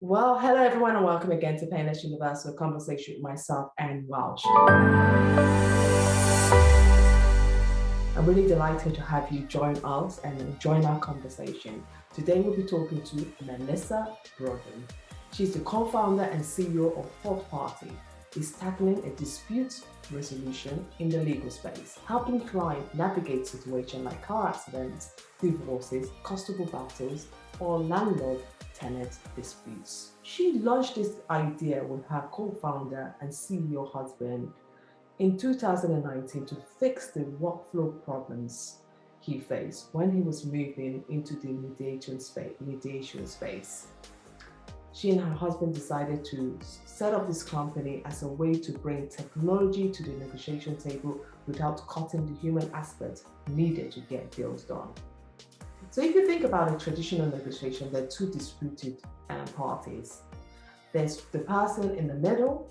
Well, hello everyone, and welcome again to Painless Universal Conversation with myself, Anne Welsh. I'm really delighted to have you join us and join our conversation. Today we'll be talking to Melissa Brogdon. She's the co-founder and CEO of FourthParty. Is tackling a dispute resolution in the legal space, helping clients navigate situations like car accidents, divorces, custodial battles, or landlord-tenant disputes. She launched this idea with her co-founder and CEO husband in 2019 to fix the workflow problems he faced when he was moving into the mediation space. She and her husband decided to set up this company as a way to bring technology to the negotiation table without cutting the human aspect needed to get deals done. So if you think about a traditional negotiation, there are two disputed parties. There's the person in the middle,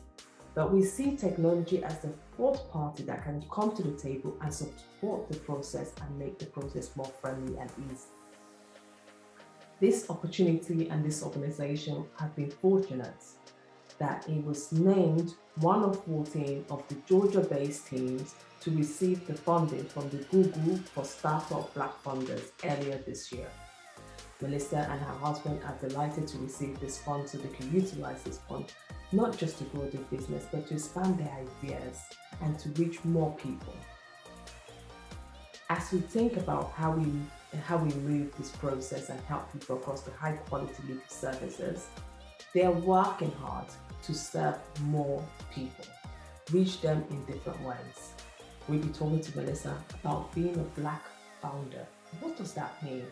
but we see technology as the fourth party that can come to the table and support the process and make the process more friendly and easy. This opportunity and this organization have been fortunate that it was named one of 14 of the Georgia-based teams to receive the funding from the Google for Startup Black funders earlier this year. Melissa and her husband are delighted to receive this fund so they can utilize this fund, not just to grow their business, but to expand their ideas and to reach more people. As we think about how we move this process and help people across the high quality legal services, they are working hard to serve more people, reach them in different ways. We'll be talking to Melissa about being a Black founder. What does that mean?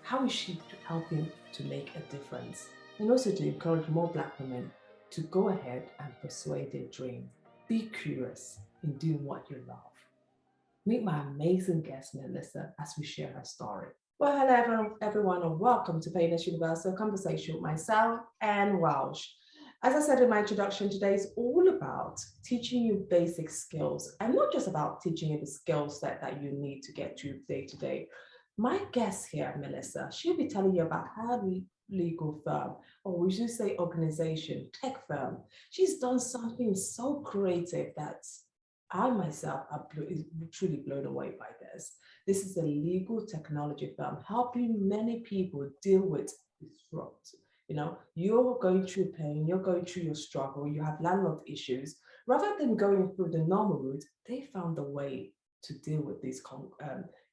How is she helping to make a difference? And also to encourage more Black women to go ahead and pursue their dream. Be curious in doing what you love. Meet my amazing guest, Melissa, as we share her story. Well, hello everyone, and welcome to Painless Universal Conversation with myself, Anne Welsh. As I said in my introduction, today is all about teaching you basic skills, and not just about teaching you the skill set that you need to get through day to day. My guest here, Melissa, she'll be telling you about her legal firm, or we should say organization, tech firm. She's done something so creative that I myself am truly blown away by this. This is a legal technology firm helping many people deal with disrupt. You're going through pain, you're going through your struggle, you have landlord issues. Rather than going through the normal route, they found a way to deal with these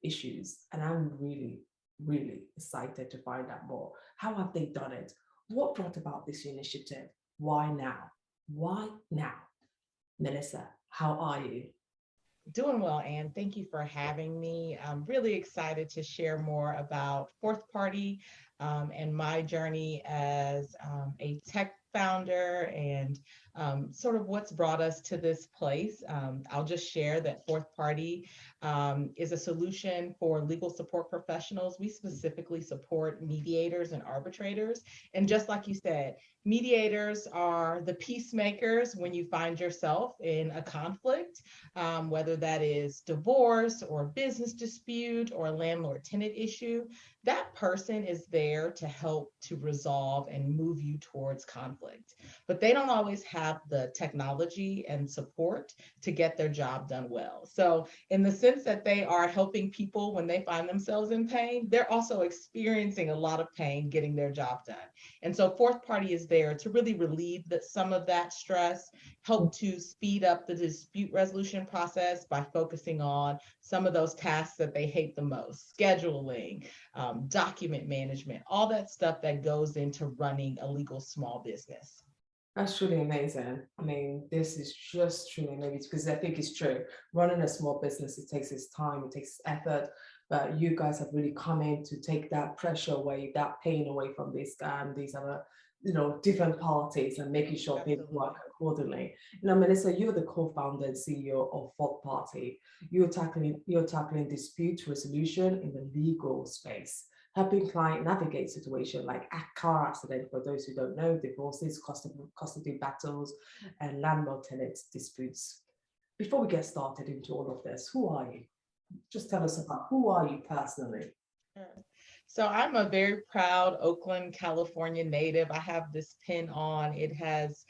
issues. And I'm really, really excited to find out more. How have they done it? What brought about this initiative? Why now? Why now? Melissa, how are you? Doing well, Anne. Thank you for having me. I'm really excited to share more about FourthParty and my journey as a tech founder and sort of what's brought us to this place. I'll just share that FourthParty is a solution for legal support professionals. We specifically support mediators and arbitrators. And just like you said, mediators are the peacemakers when you find yourself in a conflict, whether that is divorce or business dispute or landlord-tenant issue. That person is there to help to resolve and move you towards conflict. But they don't always have the technology and support to get their job done well. So in the sense that they are helping people when they find themselves in pain, they're also experiencing a lot of pain getting their job done. And so FourthParty is there to really relieve some of that stress, help to speed up the dispute resolution process by focusing on some of those tasks that they hate the most: scheduling, document management, all that stuff that goes into running a legal small business. That's truly amazing. I mean, this is just truly amazing because I think it's true. Running a small business, it takes its time, it takes effort, but you guys have really come in to take that pressure away, that pain away from these other, different parties and making sure people work accordingly. Melissa, you're the co-founder and CEO of FourthParty. You're tackling dispute resolution in the legal space, helping client navigate situations like a car accident, for those who don't know, divorces, custody battles, and landlord-tenant disputes. Before we get started into all of this, who are you? Just tell us about who are you personally? Sure. So I'm a very proud Oakland, California native. I have this pin on. It has,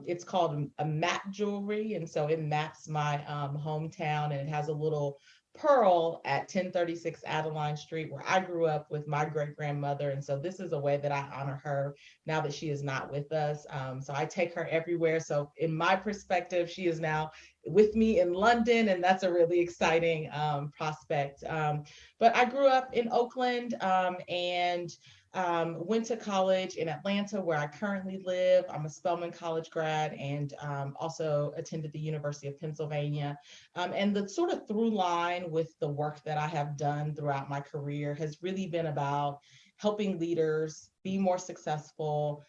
it's called a map jewelry. And so it maps my hometown, and it has a little pearl at 1036 Adeline Street, where I grew up with my great grandmother. And so this is a way that I honor her now that she is not with us. So I take her everywhere. So in my perspective, she is now with me in London, and that's a really exciting prospect. But I grew up in Oakland, and went to college in Atlanta, where I currently live. I'm a Spelman College grad, and also attended the University of Pennsylvania. And the sort of through line with the work that I have done throughout my career has really been about helping leaders be more successful,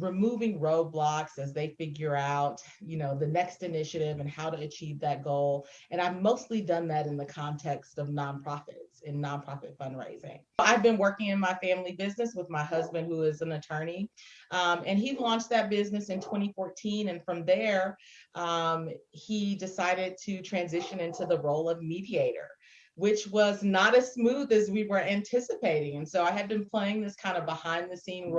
removing roadblocks as they figure out, the next initiative and how to achieve that goal. And I've mostly done that in the context of nonprofits and nonprofit fundraising. I've been working in my family business with my husband, who is an attorney, and he launched that business in 2014. And from there, he decided to transition into the role of mediator, which was not as smooth as we were anticipating. And so I had been playing this kind of behind the scenes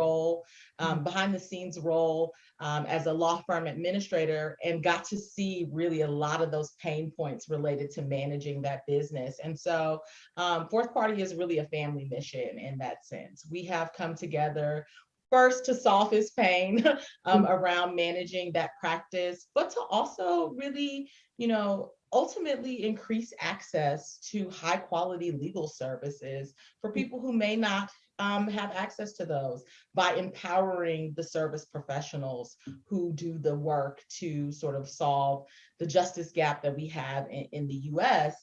role as a law firm administrator, and got to see really a lot of those pain points related to managing that business. And so FourthParty is really a family mission in that sense. We have come together first to solve his pain around managing that practice, but to also really, ultimately increase access to high quality legal services for people who may not have access to those, by empowering the service professionals who do the work to sort of solve the justice gap that we have in the US,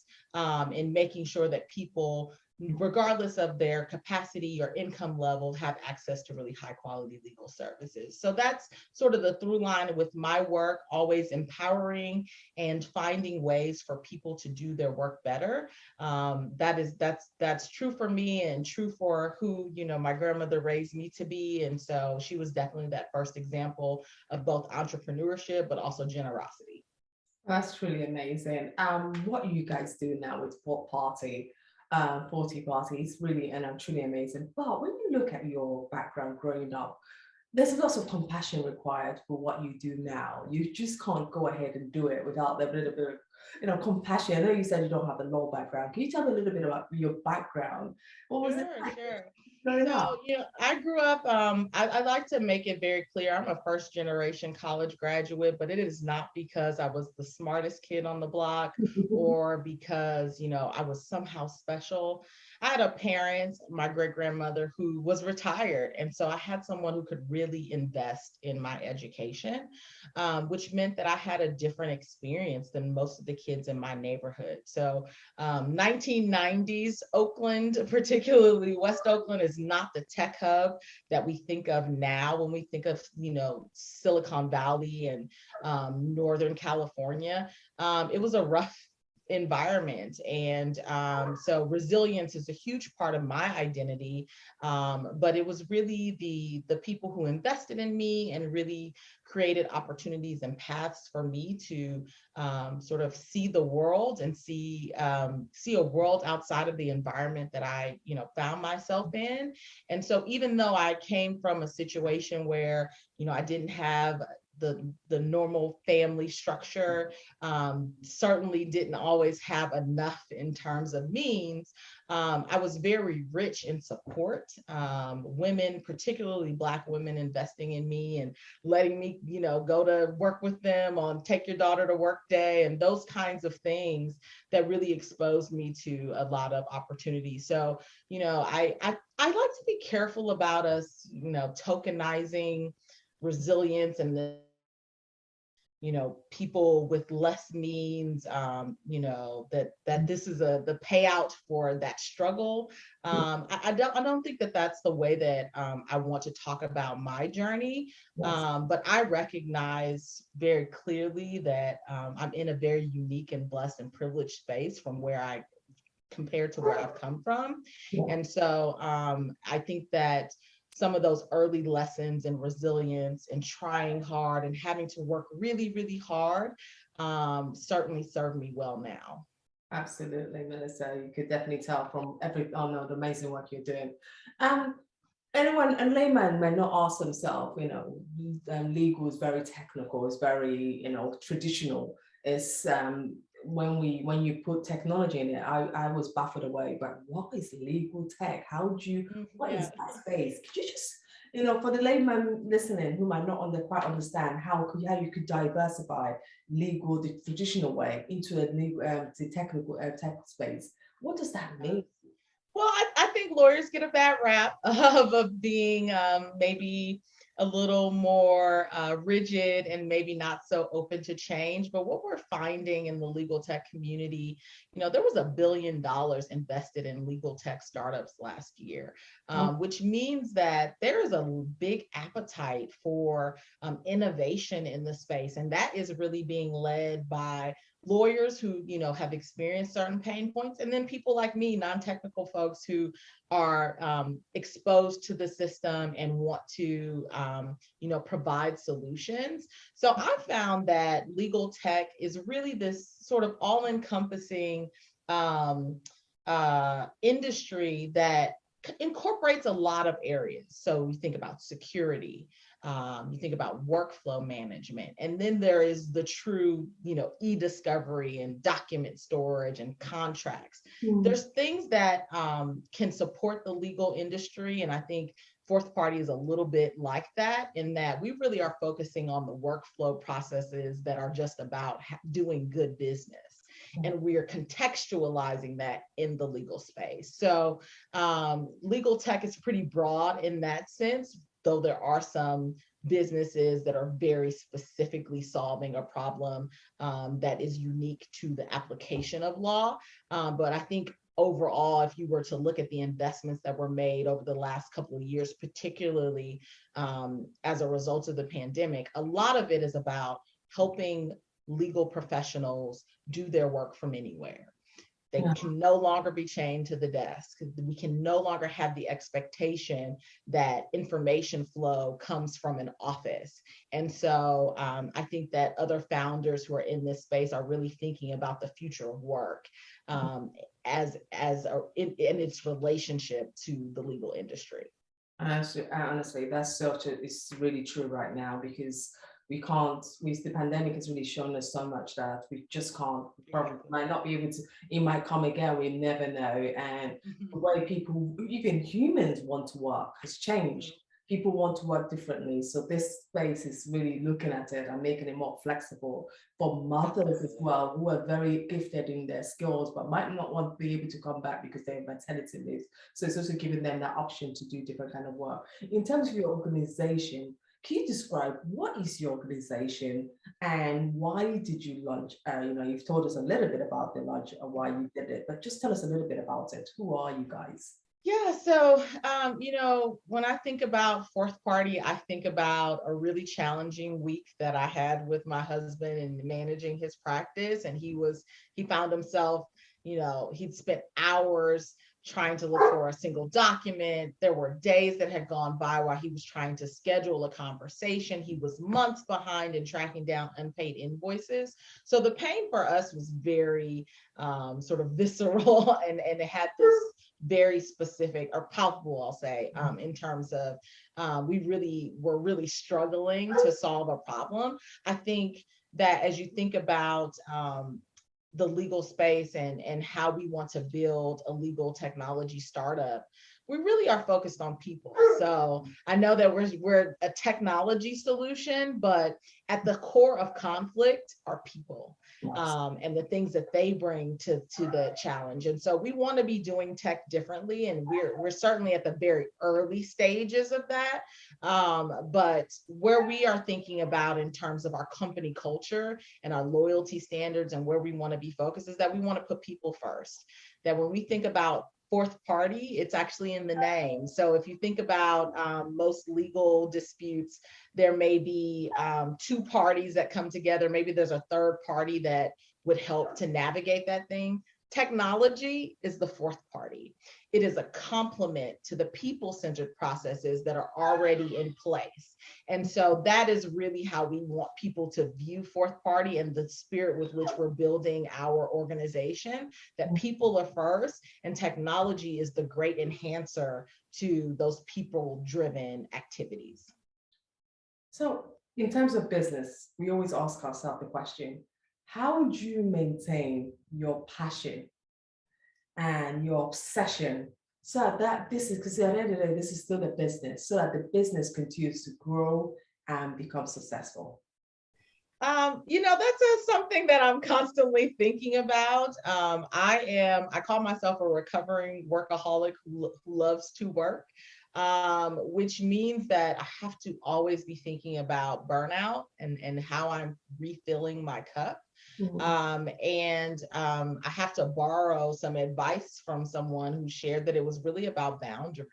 in making sure that people, regardless of their capacity or income level, have access to really high quality legal services. So that's sort of the through line with my work, always empowering and finding ways for people to do their work better. That's true for me, and true for who, my grandmother raised me to be. And so she was definitely that first example of both entrepreneurship, but also generosity. That's really amazing. What you guys do now with FourthParty, FourthParty is really and truly amazing. But when you look at your background growing up, there's lots of compassion required for what you do now. You just can't go ahead and do it without a little bit of, compassion. I know you said you don't have a law background. Can you tell me a little bit about your background? What was it Sure, like sure. growing So, up? I grew up, I like to make it very clear, I'm a first generation college graduate, but it is not because I was the smartest kid on the block, or because, I was somehow special. I had a parent, my great grandmother, who was retired. And so I had someone who could really invest in my education, which meant that I had a different experience than most of the kids in my neighborhood. So 1990s Oakland, particularly West Oakland, is not the tech hub that we think of now when we think of, Silicon Valley and Northern California. It was a rough environment. And so resilience is a huge part of my identity. But it was really the people who invested in me and really created opportunities and paths for me to sort of see the world and see a world outside of the environment that I, found myself in. And so even though I came from a situation where, I didn't have the normal family structure, certainly didn't always have enough in terms of means. I was very rich in support. Women, particularly Black women, investing in me and letting me, go to work with them on take your daughter to work day, and those kinds of things that really exposed me to a lot of opportunities. So, I like to be careful about us, tokenizing resilience and people with less means, that this is the payout for that struggle. I don't think that that's the way that I want to talk about my journey. Yes. But I recognize very clearly that I'm in a very unique and blessed and privileged space from where I compared to where I've come from. Yeah. And so I think that some of those early lessons in resilience and trying hard and having to work really, really hard certainly serve me well now. Absolutely, Melissa. You could definitely tell from the amazing work you're doing. Um, anyone, a layman may not ask themselves, legal is very technical, it's very, traditional. It's when you put technology in it, I was baffled away. But what is legal tech? What is Yeah. that space? Could you just, for the layman listening who might not quite understand how you could diversify legal, the traditional way, into the technical tech space. What does that mean? Well, I think lawyers get a bad rap of being maybe a little more rigid and maybe not so open to change. But what we're finding in the legal tech community, there was $1 billion invested in legal tech startups last year, which means that there is a big appetite for innovation in the space. And that is really being led by lawyers who have experienced certain pain points, and then people like me, non-technical folks who are exposed to the system and want to provide solutions. So I found that legal tech is really this sort of all-encompassing industry that incorporates a lot of areas. So you think about security, you think about workflow management, and then there is the true, e-discovery and document storage and contracts. There's things that can support the legal industry, and I think FourthParty is a little bit like that, in that we really are focusing on the workflow processes that are just about doing good business. And we are contextualizing that in the legal space. So legal tech is pretty broad in that sense, though there are some businesses that are very specifically solving a problem that is unique to the application of law. But I think overall, if you were to look at the investments that were made over the last couple of years, particularly as a result of the pandemic, a lot of it is about helping legal professionals do their work from anywhere. They can no longer be chained to the desk. We can no longer have the expectation that information flow comes from an office. And so I think that other founders who are in this space are really thinking about the future of work in its relationship to the legal industry. Honestly, it's really true right now, because we can't, the pandemic has really shown us so much that we just can't, probably might not be able to, it might come again, we never know. And the way people, even humans, want to work has changed. People want to work differently. So this space is really looking at it and making it more flexible for mothers as well, who are very gifted in their skills, but might not want to be able to come back because they're maternity leave. So it's also giving them that option to do different kind of work. In terms of your organization, can you describe what is your organization and why did you launch? You've told us a little bit about the launch and why you did it, but just tell us a little bit about it. Who are you guys? Yeah, so when I think about FourthParty, I think about a really challenging week that I had with my husband and managing his practice. And he found himself, he'd spent hours trying to look for a single document. There were days that had gone by while he was trying to schedule a conversation. He was months behind in tracking down unpaid invoices. So the pain for us was very sort of visceral, and it had this very specific or palpable, I'll say, in terms of we were really struggling to solve a problem. I think that as you think about the legal space and how we want to build a legal technology startup, we really are focused on people. So I know that we're a technology solution, but at the core of conflict are people, and the things that they bring to the challenge. And so we want to be doing tech differently, and we're certainly at the very early stages of that. But where we are thinking about in terms of our company culture and our loyalty standards and where we want to be focused is that we want to put people first. That when we think about FourthParty, it's actually in the name. So if you think about most legal disputes, there may be two parties that come together. Maybe there's a third party that would help to navigate that thing. Technology is the fourth party. It is a complement to the people-centered processes that are already in place. And so that is really how we want people to view fourth party and the spirit with which we're building our organization, that people are first and technology is the great enhancer to those people-driven activities. So, in terms of business, we always ask ourselves the question, how would you maintain your passion and your obsession so that this is, because at the end of the day, this is still a business, so that the business continues to grow and become successful? That's something that I'm constantly thinking about. I call myself a recovering workaholic who loves to work, which means that I have to always be thinking about burnout and how I'm refilling my cup. I have to borrow some advice from someone who shared that it was really about boundaries,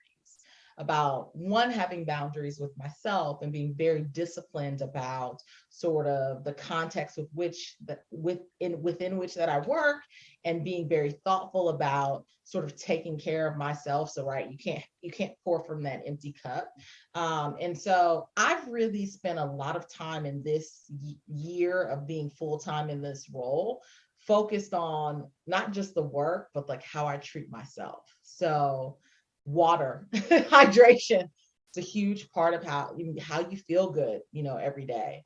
about one, having boundaries with myself and being very disciplined about sort of the context within which that I work, and being very thoughtful about sort of taking care of myself. So right, you can't pour from that empty cup. And so I've really spent a lot of time in this year of being full-time in this role, focused on not just the work, but like how I treat myself. So water, hydration, it's a huge part of how you feel good, every day.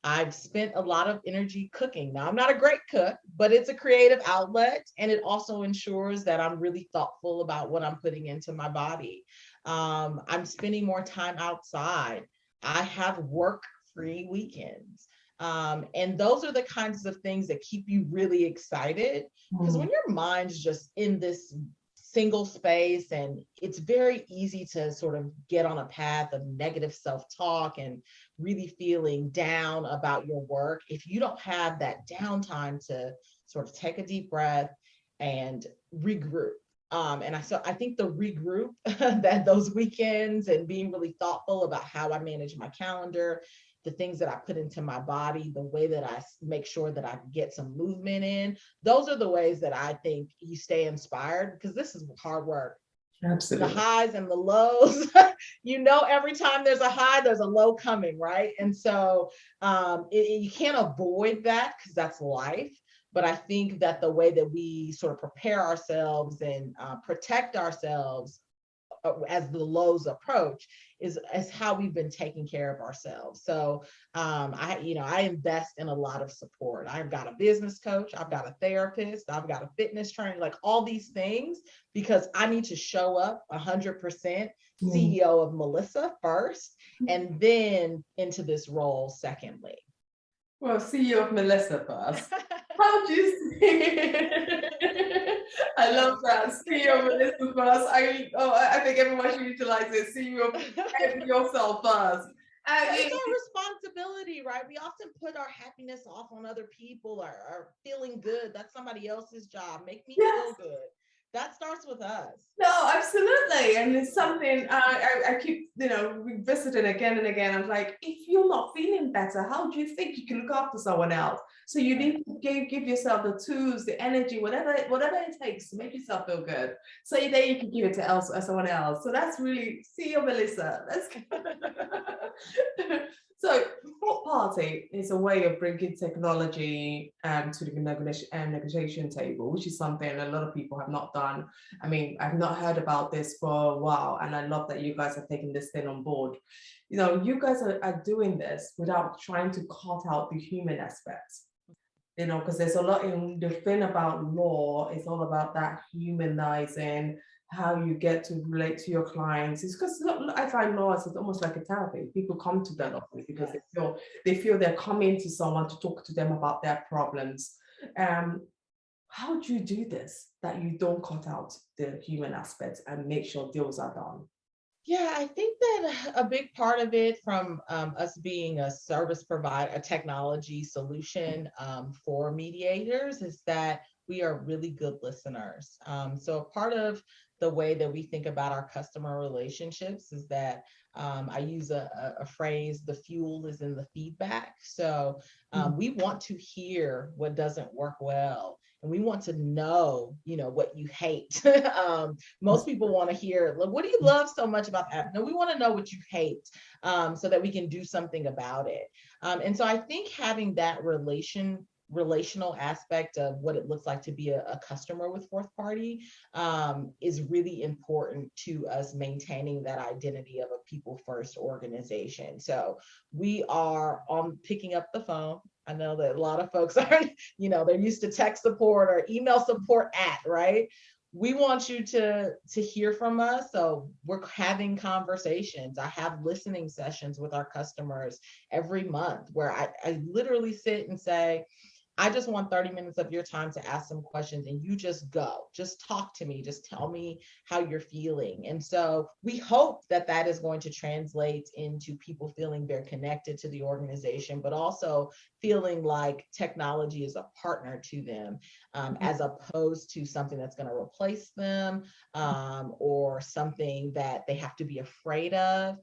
I've spent a lot of energy cooking. Now, I'm not a great cook, but it's a creative outlet. And it also ensures that I'm really thoughtful about what I'm putting into my body. I'm spending more time outside. I have work-free weekends. And those are the kinds of things that keep you really excited. Because when your mind's just in this single space, and it's very easy to sort of get on a path of negative self-talk and really feeling down about your work, if you don't have that downtime to sort of take a deep breath and regroup. So I think the regroup that those weekends and being really thoughtful about how I manage my calendar, the things that I put into my body, the way that I make sure that I get some movement in, those are the ways that I think you stay inspired, because this is hard work. Absolutely. The highs and the lows, every time there's a high, there's a low coming, right? And so you can't avoid that because that's life. But I think that the way that we sort of prepare ourselves and protect ourselves as the lows approach is how we've been taking care of ourselves. So I invest in a lot of support. I've got a business coach, I've got a therapist, I've got a fitness trainer, like all these things, because I need to show up 100% CEO of Melissa first, and then into this role secondly. Well, CEO of Melissa first. How do you see? I love that. CEO of Melissa first. I think everyone should utilize it. CEO of yourself first. It's our responsibility, right? We often put our happiness off on other people, or feeling good. That's somebody else's job. Make me feel good. That starts with us. No, absolutely. And it's something I keep, revisiting again and again. I'm like, if you're not feeling better, how do you think you can look after someone else? So you need to give yourself the tools, the energy, whatever it takes to make yourself feel good. So then you can give it to someone else. So that's really, see you, Melissa. That's So FourthParty is a way of bringing technology to the negotiation table, which is something a lot of people have not done. I mean, I've not heard about this for a while, and I love that you guys are taking this thing on board. You guys are doing this without trying to cut out the human aspects. Because there's a lot in the thing about law. It's all about that humanizing, how you get to relate to your clients. It's because I find law is almost like a therapy. People come to that office because they feel they're coming to someone to talk to them about their problems. How do you do this, that you don't cut out the human aspects and make sure deals are done? Yeah, I think that a big part of it, from us being a service provider, a technology solution for mediators, is that we are really good listeners. So part of the way that we think about our customer relationships is that I use a phrase, the fuel is in the feedback. So we want to hear what doesn't work well. and we want to know, what you hate. Most people want to hear, "Look, what do you love so much about that?" No, we want to know what you hate, so that we can do something about it. And so I think having that relational aspect of what it looks like to be a customer with FourthParty is really important to us maintaining that identity of a people first organization. So we are on picking up the phone. I know that a lot of folks aren't, they're used to tech support or email support right? We want you to hear from us. So we're having conversations. I have listening sessions with our customers every month where I literally sit and say, I just want 30 minutes of your time to ask some questions, and you just go, just talk to me, just tell me how you're feeling. And so we hope that that is going to translate into people feeling very connected to the organization, but also feeling like technology is a partner to them, as opposed to something that's going to replace them, or something that they have to be afraid of.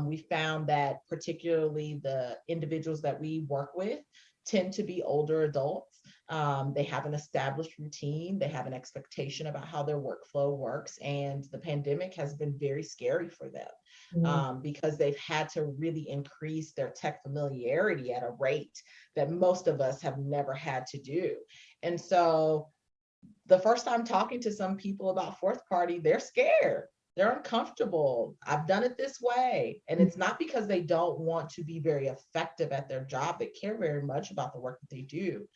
We found that particularly the individuals that we work with tend to be older adults. They have an established routine. They have an expectation about how their workflow works. And the pandemic has been very scary for them, because they've had to really increase their tech familiarity at a rate that most of us have never had to do. And so the first time talking to some people about FourthParty, they're scared. They're uncomfortable. I've done it this way. And it's not because they don't want to be very effective at their job. They care very much about the work that they do.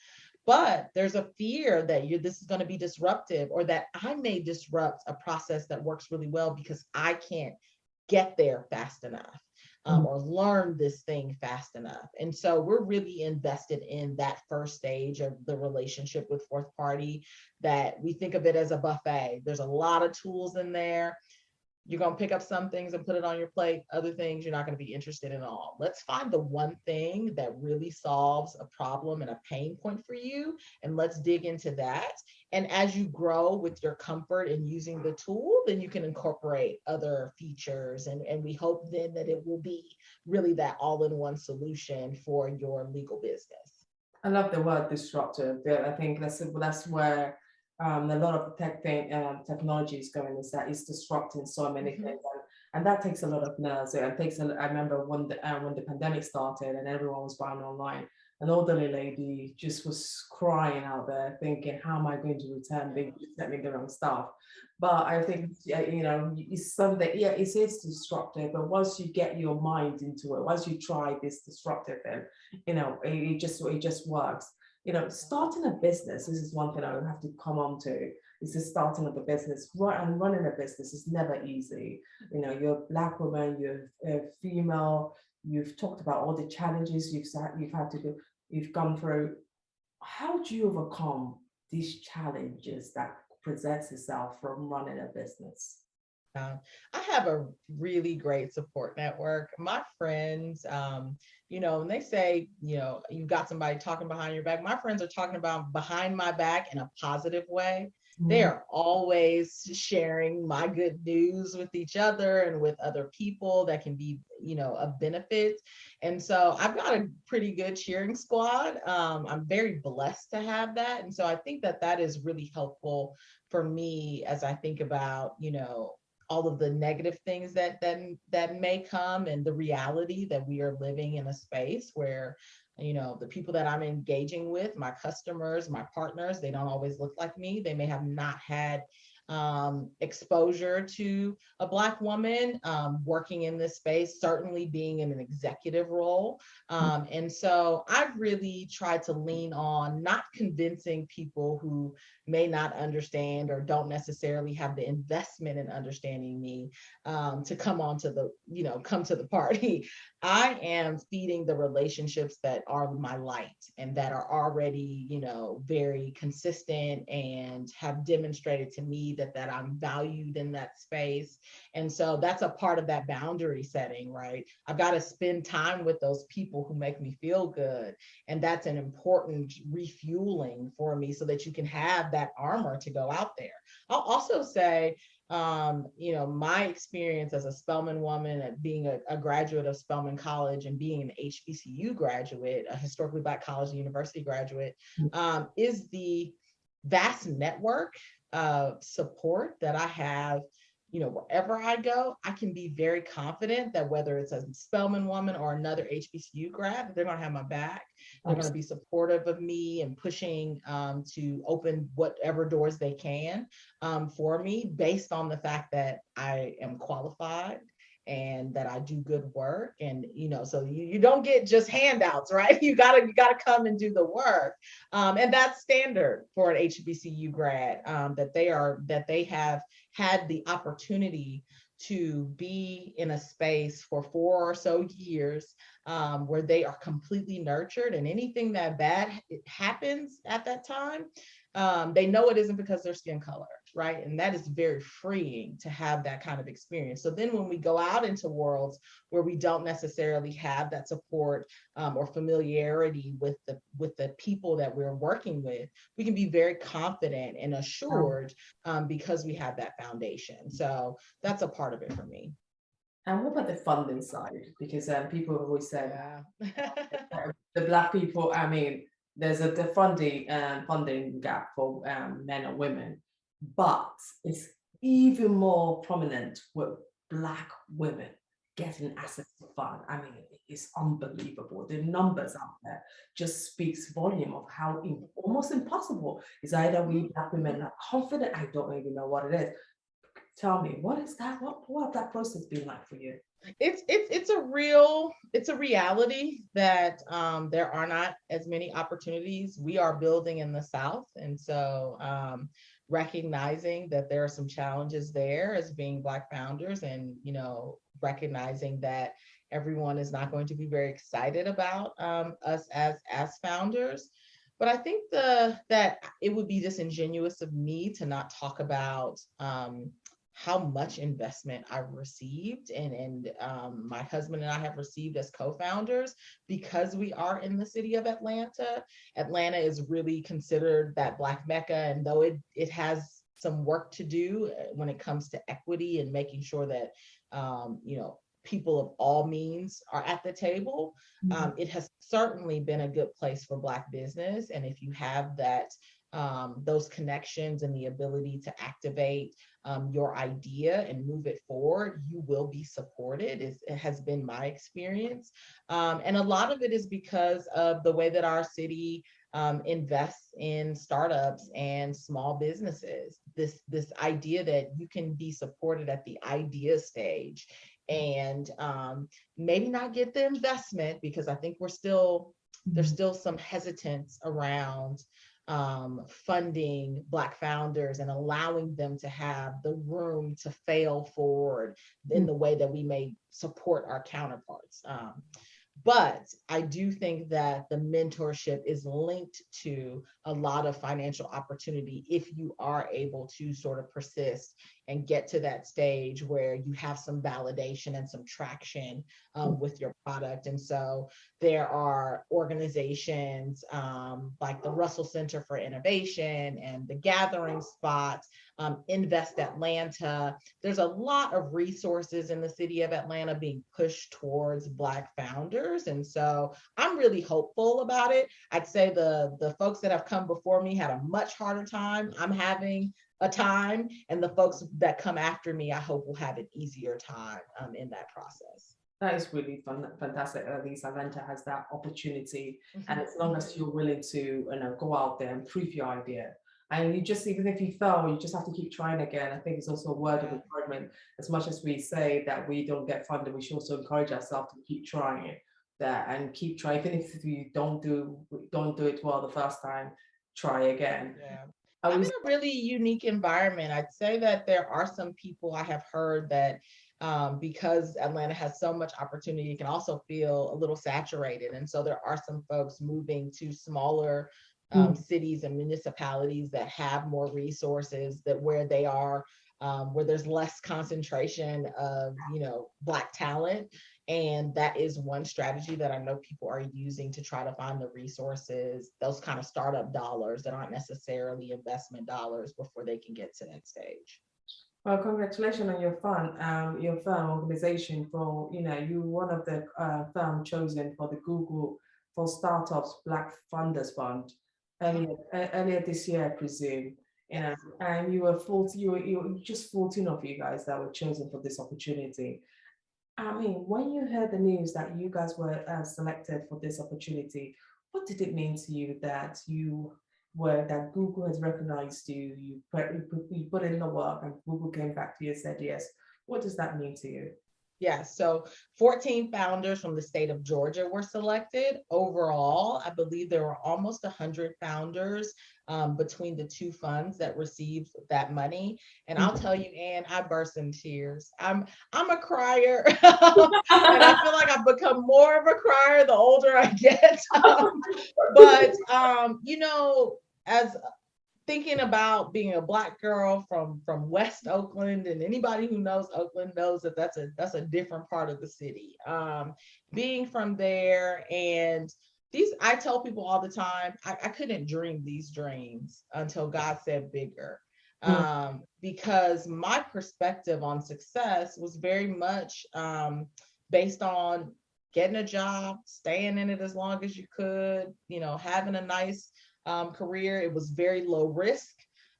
But there's a fear that this is going to be disruptive, or that I may disrupt a process that works really well because I can't get there fast enough, or learn this thing fast enough. And so we're really invested in that first stage of the relationship with FourthParty, that we think of it as a buffet. There's a lot of tools in there. You're going to pick up some things and put it on your plate. Other things you're not going to be interested in all. Let's find the one thing that really solves a problem and a pain point for you, and let's dig into that. And as you grow with your comfort in using the tool, then you can incorporate other features. And we hope then that it will be really that all-in-one solution for your legal business. I love the word disruptive. Yeah, I think that's where a lot of technology is going, is that it's disrupting so many things, and that takes a lot of nerves. I remember when the pandemic started and everyone was buying online, an elderly lady just was crying out there, thinking, "How am I going to return? They sent me the wrong stuff." But I think it's something. Yeah, it is disruptive, but once you get your mind into it, once you try this disruptive thing, it just works. Starting a business, this is one thing I would have to come on to, is the starting of a business. And running a business is never easy. You're a Black woman, you're a female, you've talked about all the challenges you've had to do, you've gone through. How do you overcome these challenges that presents itself from running a business? I have a really great support network. My friends, when they say, you got somebody talking behind your back, my friends are talking about behind my back in a positive way. They are always sharing my good news with each other and with other people that can be, of benefit. And so I've got a pretty good cheering squad. I'm very blessed to have that. And so I think that that is really helpful for me as I think about, all of the negative things that may come, and the reality that we are living in a space where, the people that I'm engaging with, my customers, my partners, they don't always look like me. They may have not had exposure to a Black woman working in this space, certainly being in an executive role. And so I've really tried to lean on not convincing people who may not understand or don't necessarily have the investment in understanding me to come come to the party. I am feeding the relationships that are my light and that are already, very consistent and have demonstrated to me that I'm valued in that space. And so that's a part of that boundary setting, right? I've got to spend time with those people who make me feel good. And that's an important refueling for me so that you can have that armor to go out there. I'll also say, my experience as a Spelman woman, at being a graduate of Spelman College and being an HBCU graduate, a historically Black college and university graduate, is the vast network of support that I have, wherever I go, I can be very confident that whether it's a Spelman woman or another HBCU grad, they're going to have my back. They're going to be supportive of me and pushing to open whatever doors they can for me based on the fact that I am qualified and that I do good work. And, so you don't get just handouts, right? You gotta come and do the work. And that's standard for an HBCU grad, that they have had the opportunity to be in a space for 4 or so years, where they are completely nurtured, and anything that bad happens at that time, they know it isn't because of their skin color, right? And that is very freeing to have that kind of experience. So then when we go out into worlds where we don't necessarily have that support, or familiarity with the people that we're working with, we can be very confident and assured, because we have that foundation. So that's a part of it for me. And what about the funding side? Because people have always said Yeah. the Black people, I mean, there's the funding gap for men and women, but it's even more prominent with Black women getting access to fund. I mean, it's unbelievable. The numbers out there just speaks volume of how almost impossible is. Either we Black women are confident, I don't even know what it is. Tell me, what is that? What that process been like for you? It's a reality that there are not as many opportunities. We are building in the South, and so recognizing that there are some challenges there as being Black founders, and recognizing that everyone is not going to be very excited about us as founders. But I think that it would be disingenuous of me to not talk about how much investment I've received, and my husband and I have received as co-founders, because we are in the city of Atlanta. Atlanta is really considered that Black Mecca, and though it has some work to do when it comes to equity and making sure that people of all means are at the table, it has certainly been a good place for Black business. And if you have those connections and the ability to activate your idea and move it forward, you will be supported. It has been my experience. And a lot of it is because of the way that our city invests in startups and small businesses. This idea that you can be supported at the idea stage and maybe not get the investment, because I think there's still some hesitance around funding Black founders and allowing them to have the room to fail forward in the way that we may support our counterparts. But I do think that the mentorship is linked to a lot of financial opportunity if you are able to sort of persist and get to that stage where you have some validation and some traction with your product. And so there are organizations like the Russell Center for Innovation and the Gathering Spot, Invest Atlanta. There's a lot of resources in the city of Atlanta being pushed towards Black founders. And so I'm really hopeful about it. I'd say the folks that have come before me had a much harder time. I'm having a time, and the folks that come after me, I hope will have an easier time in that process. That is really fantastic. At least Atlanta has that opportunity, and as long as you're willing to, go out there and prove your idea, and you just, even if you fail, you just have to keep trying again. I think it's also a word of encouragement. As much as we say that we don't get funded, we should also encourage ourselves to keep trying it, and keep trying. Even if you don't do it well the first time, try again. Yeah. I'm in a really unique environment. I'd say that there are some people I have heard that because Atlanta has so much opportunity, it can also feel a little saturated. And so there are some folks moving to smaller cities and municipalities that have more resources, that where they are, where there's less concentration of, Black talent. And that is one strategy that I know people are using to try to find the resources, those kind of startup dollars that aren't necessarily investment dollars, before they can get to that stage. Well, congratulations on your firm organization for, you one of the firm chosen for the Google for Startups Black Funders Fund. earlier this year, I presume. You know, Yes. and you were 40, you were just 14 of you guys that were chosen for this opportunity. I mean, when you heard the news that you guys were selected for this opportunity, what did it mean to you that that Google has recognized you, you put in the work and Google came back to you and said yes? What does that mean to you? Yes, so 14 founders from the state of Georgia were selected. Overall, I believe there were almost 100 founders between the two funds that received that money. And I'll tell you, Anne, I burst in tears. I'm a crier, and I feel like I've become more of a crier the older I get. But as thinking about being a Black girl from West Oakland, and anybody who knows Oakland knows that that's a different part of the city. Being from there, and I tell people all the time, I couldn't dream these dreams until God said bigger. Because my perspective on success was very much based on getting a job, staying in it as long as you could, having a nice career. It was very low risk.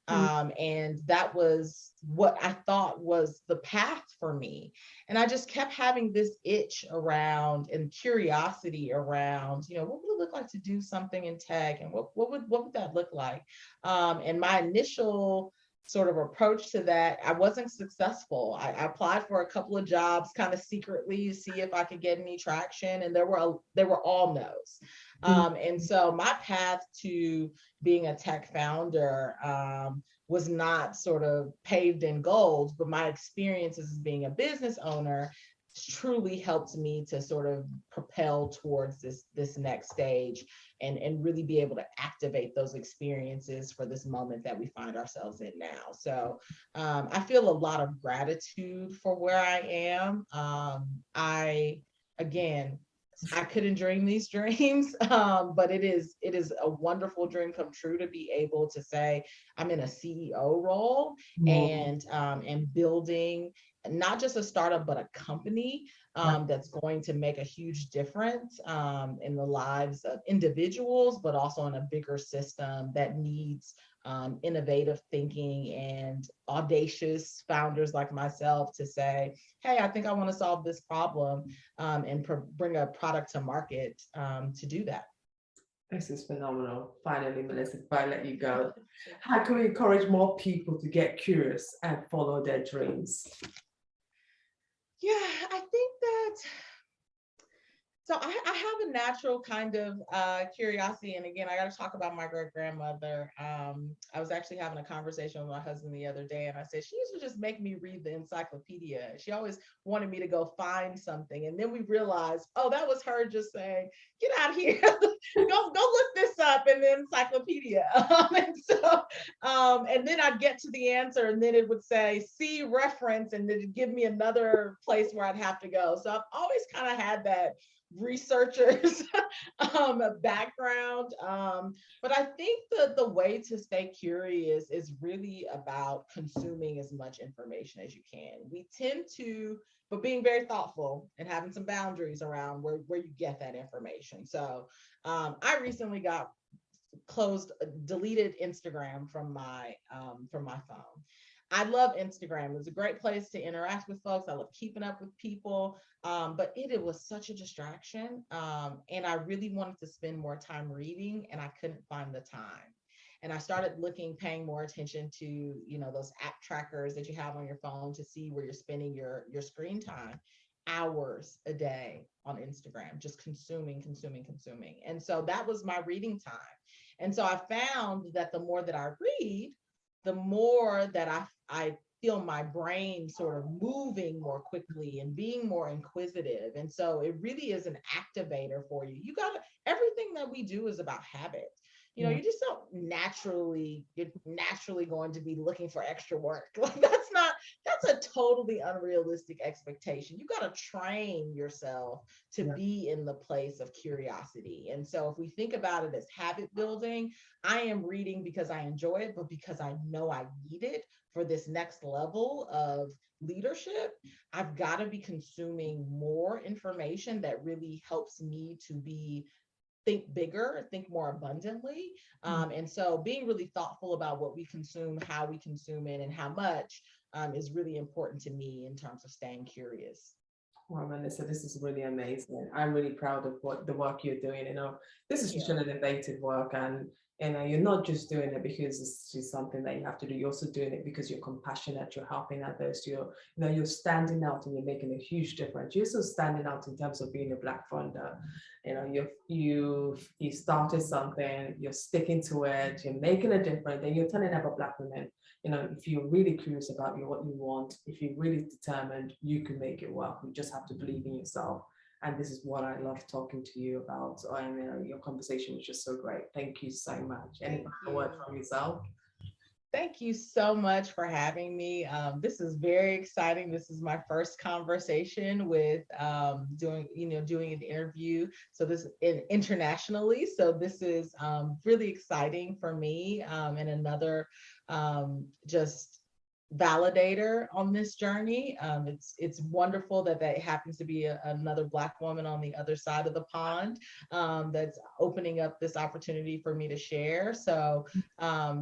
And that was what I thought was the path for me. And I just kept having this itch around and curiosity around, what would it look like to do something in tech, and what would that look like? And my initial sort of approach to that, I wasn't successful. I applied for a couple of jobs kind of secretly to see if I could get any traction, and they were all no's. And so my path to being a tech founder was not sort of paved in gold, but my experiences as being a business owner truly helped me to sort of propel towards this next stage, and really be able to activate those experiences for this moment that we find ourselves in now. So I feel a lot of gratitude for where I am. Again, I couldn't dream these dreams, but it is a wonderful dream come true to be able to say I'm in a CEO role, and building not just a startup, but a company that's going to make a huge difference in the lives of individuals, but also in a bigger system that needs innovative thinking and audacious founders like myself to say, hey, I think I want to solve this problem, and bring a product to market to do that. This is phenomenal. Finally, Melissa, if I let you go, how can we encourage more people to get curious and follow their dreams? Yeah, I think that. So I have a natural kind of curiosity. And again, I got to talk about my great grandmother. I was actually having a conversation with my husband the other day, and I said, she used to just make me read the encyclopedia. She always wanted me to go find something. And then we realized, oh, that was her just saying, get out here, go look this up in the encyclopedia. And then I'd get to the answer, and then it would say, see reference, and then it'd give me another place where I'd have to go. So I've always kind of had that researchers background, but I think the way to stay curious is really about consuming as much information as you can. We tend to, but being very thoughtful and having some boundaries around where you get that information. So I recently deleted Instagram from my phone. I love Instagram. It's a great place to interact with folks. I love keeping up with people, but it was such a distraction. And I really wanted to spend more time reading, and I couldn't find the time. And I started paying more attention to, those app trackers that you have on your phone to see where you're spending your screen time. Hours a day on Instagram, just consuming. And so that was my reading time. And so I found that the more that I read, the more that I feel my brain sort of moving more quickly and being more inquisitive. And so it really is an activator for you. Everything that we do is about habit. You just don't you're naturally going to be looking for extra work. Like that's a totally unrealistic expectation. You got to train yourself to be in the place of curiosity. And so if we think about it as habit building, I am reading because I enjoy it, but because I know I need it for this next level of leadership. I've got to be consuming more information that really helps me to be think bigger, think more abundantly. And so being really thoughtful about what we consume, how we consume it, and how much is really important to me in terms of staying curious. Well, Melissa, this is really amazing. I'm really proud of what the work you're doing. This is Thank such you. an innovative work, and you're not just doing it because it's just something that you have to do. You're also doing it because you're compassionate. You're helping others. You're standing out, and you're making a huge difference. You're also standing out in terms of being a Black founder. You started something. You're sticking to it. You're making a difference, and you're telling other Black women, if you're really curious about what you want, if you're really determined, you can make it work. You just have to believe in yourself. And this is what I love talking to you about. And your conversation was just so great. Thank you so much. Any Thank final word you. from yourself? Thank you so much for having me. This is very exciting. This is my first conversation with doing an interview. So this internationally. So this is really exciting for me, and another just validator on this journey. It's wonderful that happens to be another Black woman on the other side of the pond, that's opening up this opportunity for me to share. So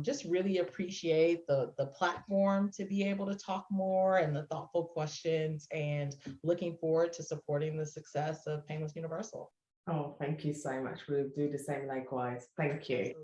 just really appreciate the platform to be able to talk more and the thoughtful questions, and looking forward to supporting the success of Painless Universal. Oh, thank you so much. We'll do the same likewise. Thank you. Absolutely.